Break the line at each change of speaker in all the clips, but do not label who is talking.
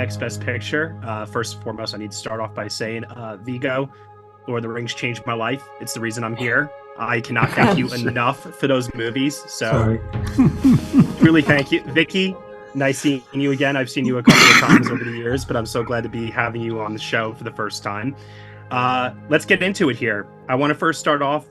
next best picture. First and foremost, I need to start off by saying, Viggo, Lord of the Rings changed my life. It's the reason I'm here. I cannot thank you enough for those movies. So
Sorry.
truly thank you. Vicky, nice seeing you again. I've seen you a couple of times over the years, but I'm so glad to be having you on the show for the first time. Let's get into it here. I want to first start off,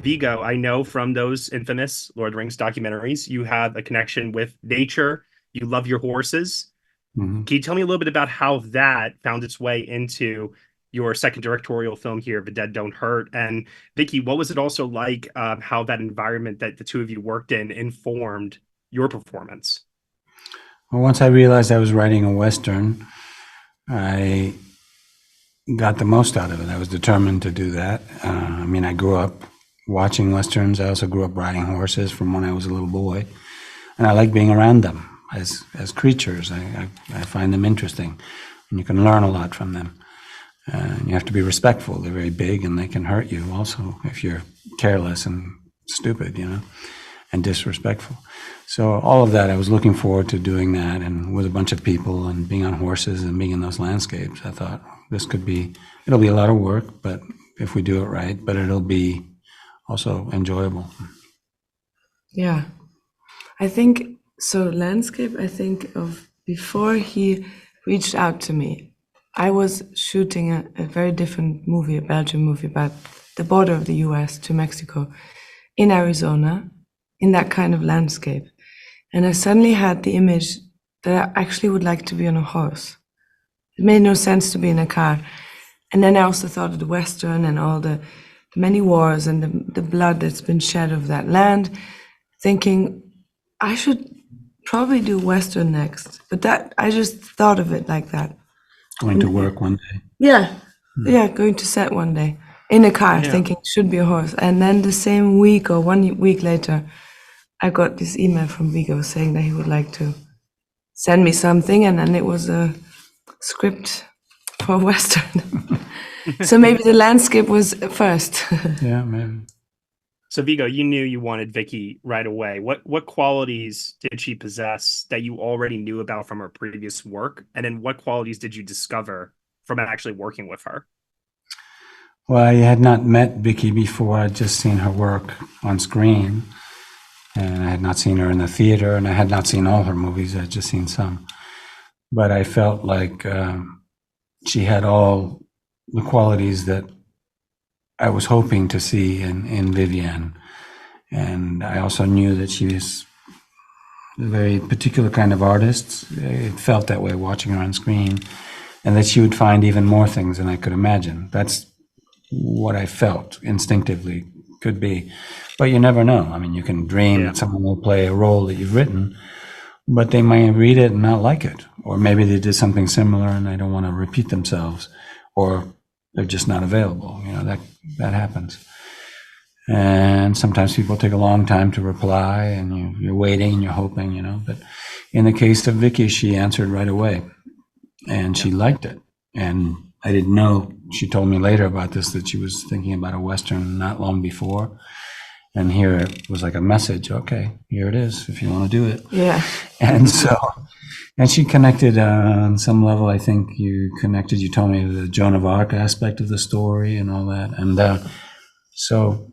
Viggo, I know from those infamous Lord of the Rings documentaries, you have a connection with nature. You love your horses.
Mm-hmm.
Can you tell me a little bit about how that found its way into your second directorial film here, The Dead Don't Hurt? And Vicky, what was it also like, how that environment that the two of you worked in informed your performance?
Well, once I realized I was writing a Western, I got the most out of it. I was determined to do that. I grew up watching Westerns. I also grew up riding horses from when I was a little boy. And I like being around them as creatures. I find them interesting. And you can learn a lot from them. You have to be respectful. They're very big and they can hurt you also if you're careless and stupid, and disrespectful. So all of that, I was looking forward to doing that, and with a bunch of people and being on horses and being in those landscapes. I thought it'll be a lot of work, but if we do it right, but it'll be also enjoyable.
Yeah. I think, so landscape, I think of before he reached out to me, I was shooting a very different movie, a Belgian movie about the border of the US to Mexico in Arizona, in that kind of landscape. And I suddenly had the image that I actually would like to be on a horse. It made no sense to be in a car. And then I also thought of the Western and all the many wars and the blood that's been shed of that land, thinking I should probably do Western next. But that, I just thought of it like that.
Going to work one day.
Yeah, going to set one day in a car, thinking it should be a horse. And then the same week or 1 week later, I got this email from Viggo saying that he would like to send me something, and then it was a script for Western. So maybe the landscape was first.
Yeah, maybe.
So Viggo, you knew you wanted Vicky right away. What qualities did she possess that you already knew about from her previous work? And then what qualities did you discover from actually working with her?
Well, I had not met Vicky before. I'd just seen her work on screen, and I had not seen her in the theater, and I had not seen all her movies. I'd just seen some. But I felt like she had all the qualities that I was hoping to see in Vivienne. And I also knew that she was a very particular kind of artist. It felt that way watching her on screen, and that she would find even more things than I could imagine. That's what I felt instinctively could be. But you never know. You can dream that someone will play a role that you've written, but they might read it and not like it. Or maybe they did something similar and they don't want to repeat themselves, or they're just not available. That happens. And sometimes people take a long time to reply, and you're waiting and you're hoping, But in the case of Vicky, she answered right away, and she liked it. And I didn't know, she told me later about this, that she was thinking about a Western not long before. And here it was like a message. Okay, here it is, if you want to do it.
Yeah.
And she connected on some level. I think you told me the Joan of Arc aspect of the story and all that. And so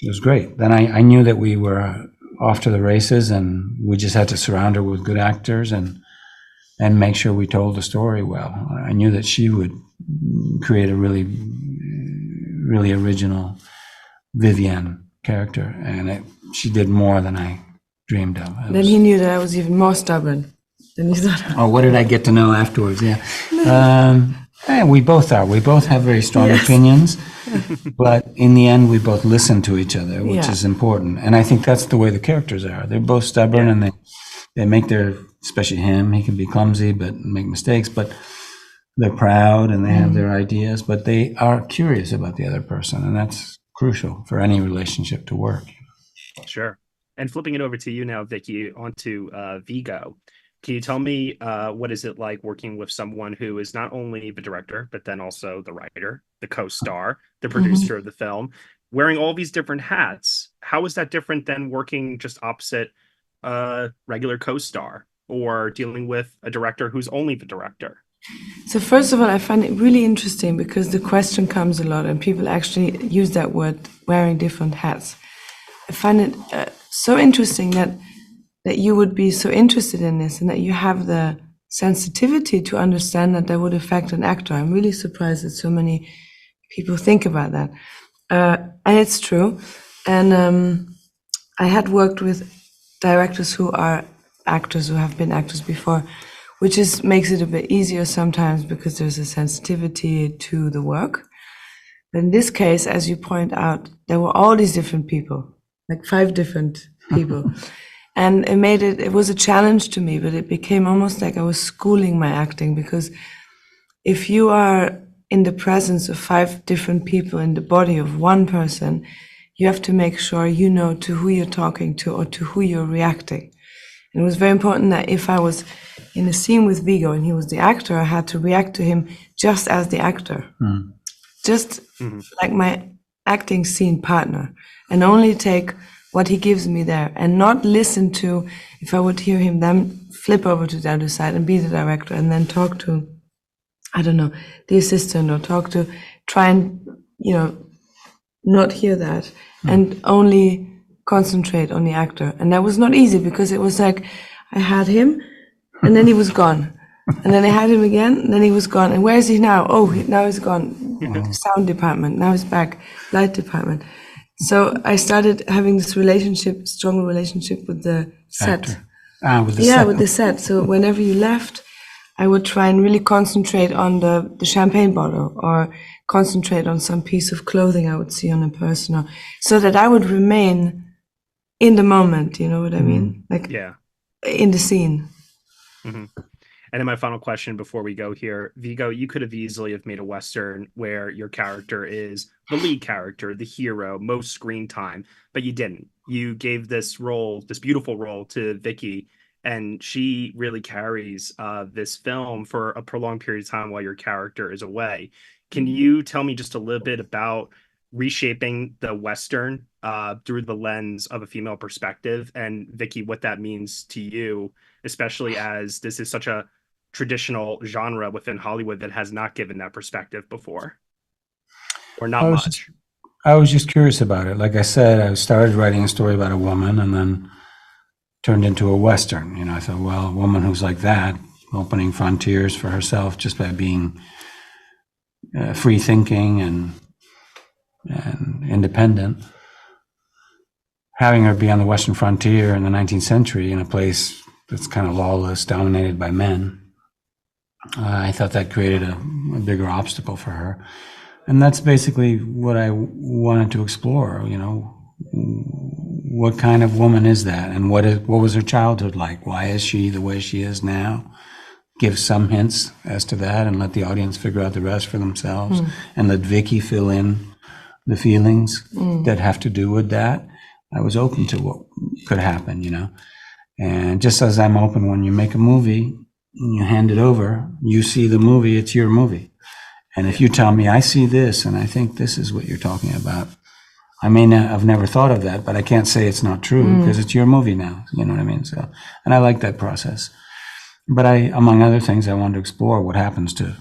it was great. Then I knew that we were off to the races, and we just had to surround her with good actors and make sure we told the story well. I knew that she would create a really, really original Vivienne character, and she did more than I dreamed of.
Then he knew that I was even more stubborn than he thought.
Oh, what did I get to know afterwards? Yeah. We both are. We both have very strong opinions, but in the end, we both listen to each other, which is important. And I think that's the way the characters are. They're both stubborn, and they make especially him, he can be clumsy, but make mistakes, but they're proud and they have their ideas, but they are curious about the other person. And that's crucial for any relationship to work.
Sure. And flipping it over to you now, Vicky, onto Viggo. Can you tell me what is it like working with someone who is not only the director, but then also the writer, the co-star, the producer of the film, wearing all these different hats? How is that different than working just opposite a regular co-star? or dealing with a director who's only the director?
So first of all, I find it really interesting because the question comes a lot and people actually use that word, wearing different hats. I find it so interesting that you would be so interested in this and that you have the sensitivity to understand that that would affect an actor. I'm really surprised that so many people think about that. And it's true. And I had worked with directors who are actors, who have been actors before, which makes it a bit easier sometimes because there's a sensitivity to the work. But in this case, as you point out, there were all these different people, like 5 different people. And it was a challenge to me, but it became almost like I was schooling my acting, because if you are in the presence of 5 different people in the body of one person, you have to make sure you know to who you're talking to or to who you're reacting. And it was very important that if I was in a scene with Viggo and he was the actor, I had to react to him just as the actor, just like my acting scene partner, and only take what he gives me there and not listen to, if I would hear him then flip over to the other side and be the director and then talk to, I don't know, the assistant, or try and, not hear that and only concentrate on the actor. And that was not easy, because it was like I had him and then he was gone. And then I had him again, and then he was gone. And where is he now? Oh, now he's gone. Sound department. Now he's back. Light department. So I started having this strong relationship with the set.
With the set.
With the set. So whenever you left, I would try and really concentrate on the champagne bottle, or concentrate on some piece of clothing I would see on a person, so that I would remain in the moment. You know what I mean? Like, in the scene.
Mm-hmm. And then my final question before we go here, Viggo, you could have easily have made a Western where your character is the lead character, the hero, most screen time, but you didn't. You gave this role, this beautiful role, to Vicky, and she really carries this film for a prolonged period of time while your character is away. Can you tell me just a little bit about reshaping the Western through the lens of a female perspective, and Vicky, what that means to you, especially as this is such a traditional genre within Hollywood that has not given that perspective before, or not much?
I was just curious about it. Like I said, I started writing a story about a woman and then turned into a Western. I thought, well, a woman who's like that, opening frontiers for herself just by being free thinking and independent, having her be on the Western frontier in the 19th century in a place that's kind of lawless, dominated by men. I thought that created a bigger obstacle for her. And that's basically what I wanted to explore, what kind of woman is that? And what was her childhood like? Why is she the way she is now? Give some hints as to that and let the audience figure out the rest for themselves, and let Vicky fill in the feelings that have to do with that. I was open to what could happen, And just as I'm open when you make a movie, you hand it over, you see the movie, it's your movie. And if you tell me, I see this, and I think this is what you're talking about, I may not have never thought of that, but I can't say it's not true because it's your movie now. You know what I mean? So, and I like that process. But among other things, I wanted to explore what happens to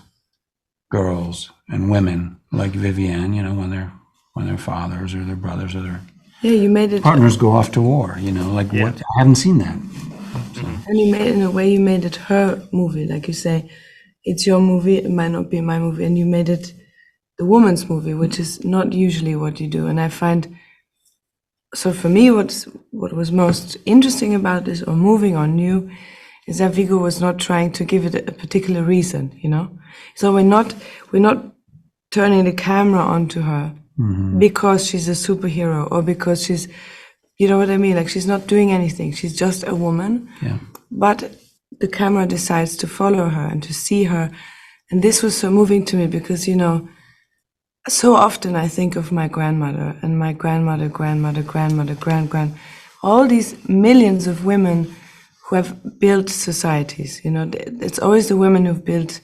girls and women like Vivienne, when their fathers or their brothers or their
you made it
partners go off to war, what, I haven't seen that. So.
And you made it her movie, like you say, it's your movie, it might not be my movie, and you made it the woman's movie, which is not usually what you do. And I find, so for me, what was most interesting about this, or moving or new, is that Viggo was not trying to give it a particular reason, So we're not turning the camera onto her because she's a superhero, or because she's, you know what I mean? Like, she's not doing anything. She's just a woman. Yeah. But the camera decides to follow her and to see her. And this was so moving to me because, so often I think of my grandmother and my grandmother, all these millions of women who have built societies. It's always the women who've built,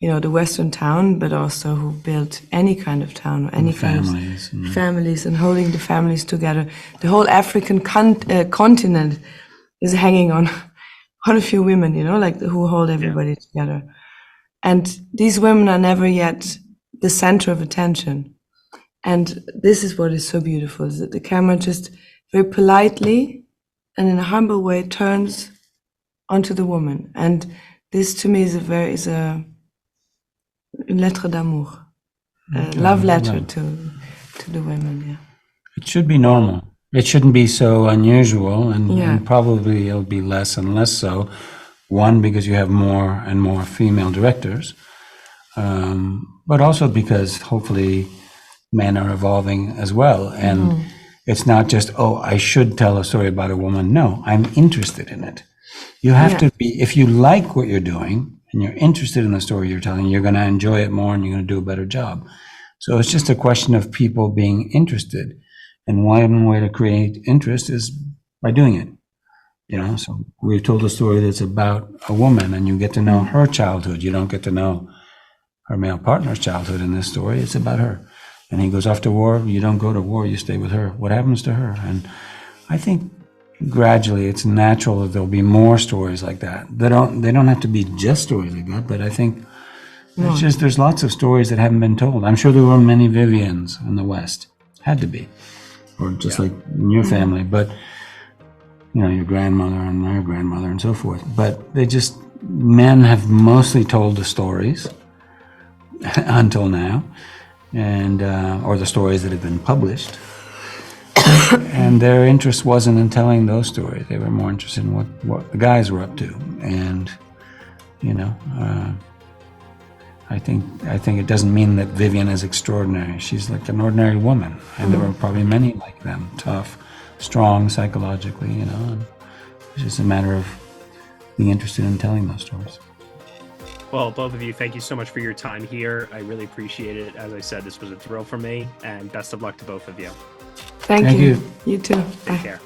the Western town, but also who built any kind of town, or any kind of families, and holding the families together. The whole African continent is hanging on one of few women, you know, like who hold everybody together. And these women are never yet the center of attention. And this is what is so beautiful, is that the camera just very politely and in a humble way turns onto the woman. And this to me is une lettre d'amour, a love letter to the women, yeah.
It should be normal. It shouldn't be so unusual, and probably it'll be less and less so. One, because you have more and more female directors, but also because hopefully men are evolving as well. And it's not just, oh, I should tell a story about a woman. No, I'm interested in it. You have to be, if you like what you're doing and you're interested in the story you're telling, you're going to enjoy it more and you're going to do a better job. So it's just a question of people being interested. And one way to create interest is by doing it. You know, so we've told a story that's about a woman and you get to know her childhood. You don't get to know her male partner's childhood in this story. It's about her. And he goes off to war. You don't go to war. You stay with her. What happens to her? And I think gradually it's natural that there'll be more stories like that. They don't have to be just stories like that, but I think it's just, there's lots of stories that haven't been told. I'm sure there were many Vivians in the West. Had to be. Or just like in your family, but you know, your grandmother and their grandmother and so forth. But men have mostly told the stories until now, and or the stories that have been published. And their interest wasn't in telling those stories. They were more interested in what the guys were up to. And you know, I think it doesn't mean that Vivian is extraordinary. She's like an ordinary woman, and there were probably many like them, tough, strong psychologically, you know. And it's just a matter of being interested in telling those stories.
Well, both of you, thank you so much for your time here. I really appreciate it. As I said, this was a thrill for me, and best of luck to both of you.
Thank you. You too.
Take care.